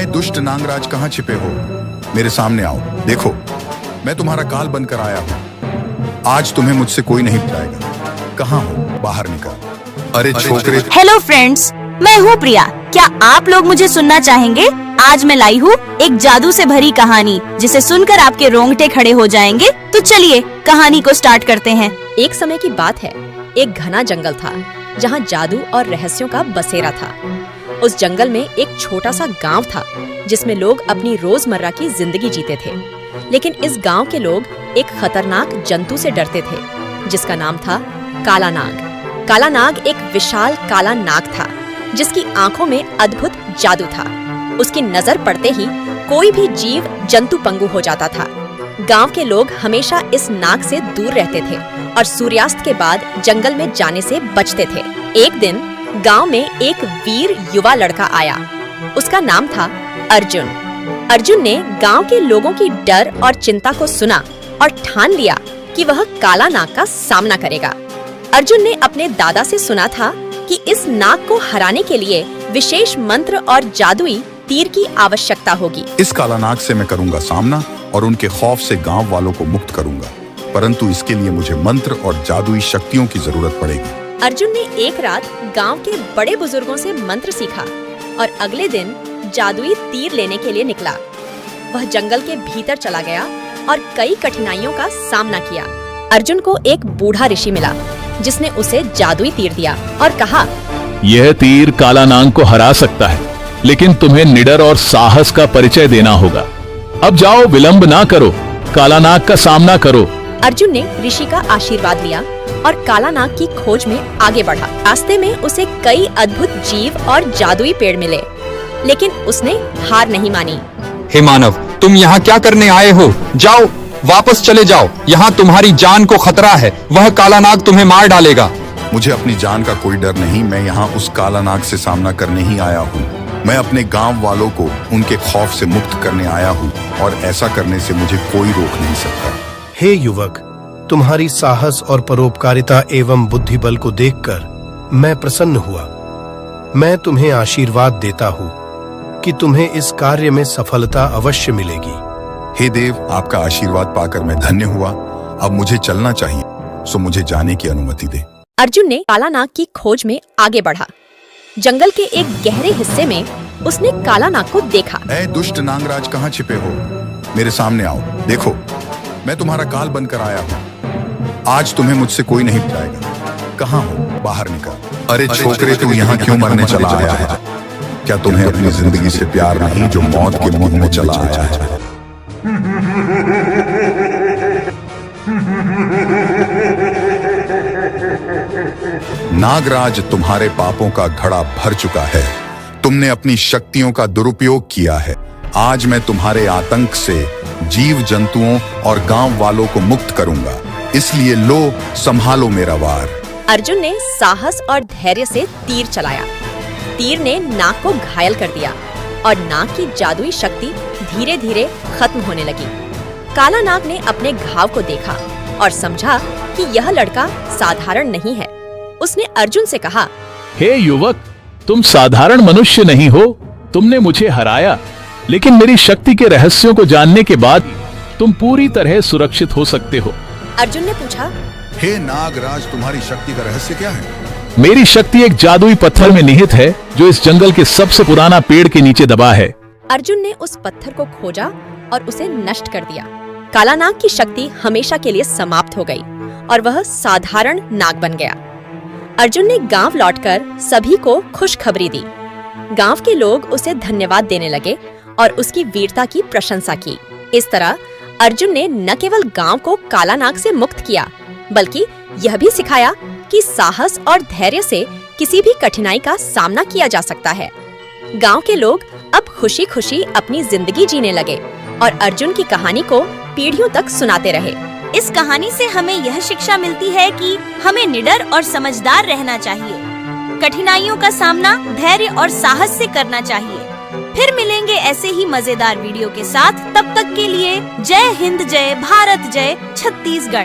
दुष्ट नागराज कहाँ छिपे हो? मेरे सामने आओ। देखो, मैं तुम्हारा काल बनकर आया हूँ। आज तुम्हें मुझसे कोई नहीं बचाएगा। कहाँ हो? बाहर निकल। अरे छोकरे। हेलो फ्रेंड्स, मैं हूँ प्रिया। क्या आप लोग मुझे सुनना चाहेंगे? आज मैं लाई हूँ एक जादू से भरी कहानी, जिसे सुनकर आपके रोंगटे खड़े हो जाएंगे। तो चलिए कहानी को स्टार्ट करते हैं। एक समय की बात है, एक घना जंगल था जहाँ जादू और रहस्यों का बसेरा था। उस जंगल में एक छोटा सा गांव था जिसमें लोग अपनी रोजमर्रा की जिंदगी जीते थे। लेकिन इस गांव के लोग एक खतरनाक जंतु से डरते थे जिसका नाम था काला नाग। काला नाग एक विशाल काला नाग था जिसकी आंखों में अद्भुत जादू था। उसकी नजर पड़ते ही कोई भी जीव जंतु पंगु हो जाता था। गांव के लोग हमेशा इस नाग से दूर रहते थे और सूर्यास्त के बाद जंगल में जाने से बचते थे। एक दिन गांव में एक वीर युवा लड़का आया। उसका नाम था अर्जुन। अर्जुन ने गांव के लोगों की डर और चिंता को सुना और ठान लिया कि वह काला नाग का सामना करेगा। अर्जुन ने अपने दादा से सुना था कि इस नाग को हराने के लिए विशेष मंत्र और जादुई तीर की आवश्यकता होगी। इस काला नाग से मैं करूंगा सामना और उनके खौफ से गांव वालों को मुक्त करूंगा, परंतु इसके लिए मुझे मंत्र और जादुई शक्तियों की जरूरत पड़ेगी। अर्जुन ने एक रात गांव के बड़े बुजुर्गों से मंत्र सीखा और अगले दिन जादुई तीर लेने के लिए निकला। वह जंगल के भीतर चला गया और कई कठिनाइयों का सामना किया। अर्जुन को एक बूढ़ा ऋषि मिला जिसने उसे जादुई तीर दिया और कहा, यह तीर काला नाग को हरा सकता है, लेकिन तुम्हें निडर और साहस का परिचय देना होगा। अब जाओ, विलंब ना करो, काला नाग का सामना करो। अर्जुन ने ऋषि का आशीर्वाद लिया और काला नाग की खोज में आगे बढ़ा। रास्ते में उसे कई अद्भुत जीव और जादुई पेड़ मिले, लेकिन उसने हार नहीं मानी। हे मानव, तुम यहाँ क्या करने आए हो? जाओ, वापस चले जाओ। यहाँ तुम्हारी जान को खतरा है। वह काला नाग तुम्हें मार डालेगा। मुझे अपनी जान का कोई डर नहीं। मैं यहाँ उस काला नाग से सामना करने ही आया हूँ। मैं अपने गांव वालों को उनके खौफ से मुक्त करने आया हूँ और ऐसा करने से मुझे कोई रोक नहीं सकता। हे युवक, तुम्हारी साहस और परोपकारिता एवं बुद्धि बल को देखकर मैं प्रसन्न हुआ। मैं तुम्हें आशीर्वाद देता हूँ कि तुम्हें इस कार्य में सफलता अवश्य मिलेगी। हे देव, आपका आशीर्वाद पाकर मैं धन्य हुआ। अब मुझे चलना चाहिए, सो मुझे जाने की अनुमति दे। अर्जुन ने काला नाग की खोज में आगे बढ़ा। जंगल के एक गहरे हिस्से में उसने काला नाग को देखा। ऐ दुष्ट नागराज कहाँ छिपे हो? मेरे सामने आओ। देखो, मैं तुम्हारा काल बनकर आया हूँ। आज तुम्हें मुझसे कोई नहीं बचाएगा। कहाँ हो? बाहर निकल। अरे छोकरे, तू यहाँ क्यों मरने चला आया है? क्या तुम्हें अपनी जिंदगी से प्यार नहीं जो मौत के मुंह में चला आया है? नागराज, तुम्हारे पापों का घड़ा भर चुका है। तुमने अपनी शक्तियों का दुरुपयोग किया है। आज मैं तुम्हारे आतंक से जीव जंतुओं और गांव वालों को मुक्त करूंगा। इसलिए लो, संभालो मेरा वार। अर्जुन ने साहस और धैर्य से तीर चलाया। तीर ने नाग को घायल कर दिया और नाग की जादुई शक्ति धीरे धीरे खत्म होने लगी। काला नाग ने अपने घाव को देखा और समझा कि यह लड़का साधारण नहीं है। उसने अर्जुन से कहा, हे युवक, तुम साधारण मनुष्य नहीं हो। तुमने मुझे हराया, लेकिन मेरी शक्ति के रहस्यों को जानने के बाद तुम पूरी तरह सुरक्षित हो सकते हो। अर्जुन ने पूछा, हे नागराज, तुम्हारी शक्ति का रहस्य क्या है? मेरी शक्ति एक जादुई पत्थर में निहित है जो इस जंगल के सबसे पुराना पेड़ के नीचे दबा है। अर्जुन ने उस पत्थर को खोजा और उसे नष्ट कर दिया। काला नाग की शक्ति हमेशा के लिए समाप्त हो गई और वह साधारण नाग बन गया। अर्जुन ने गांव लौटकर सभी को खुशखबरी दी। गांव के लोग उसे धन्यवाद देने लगे और उसकी वीरता की प्रशंसा की। इस तरह अर्जुन ने न केवल गांव को काला नाग से मुक्त किया, बल्कि यह भी सिखाया कि साहस और धैर्य से किसी भी कठिनाई का सामना किया जा सकता है। गांव के लोग अब खुशी खुशी अपनी जिंदगी जीने लगे और अर्जुन की कहानी को पीढ़ियों तक सुनाते रहे। इस कहानी से हमें यह शिक्षा मिलती है कि हमें निडर और समझदार रहना चाहिए। कठिनाइयों का सामना धैर्य और साहस से करना चाहिए। फिर मिलेंगे ऐसे ही मजेदार वीडियो के साथ। तब तक के लिए जय हिंद, जय भारत, जय छत्तीसगढ़।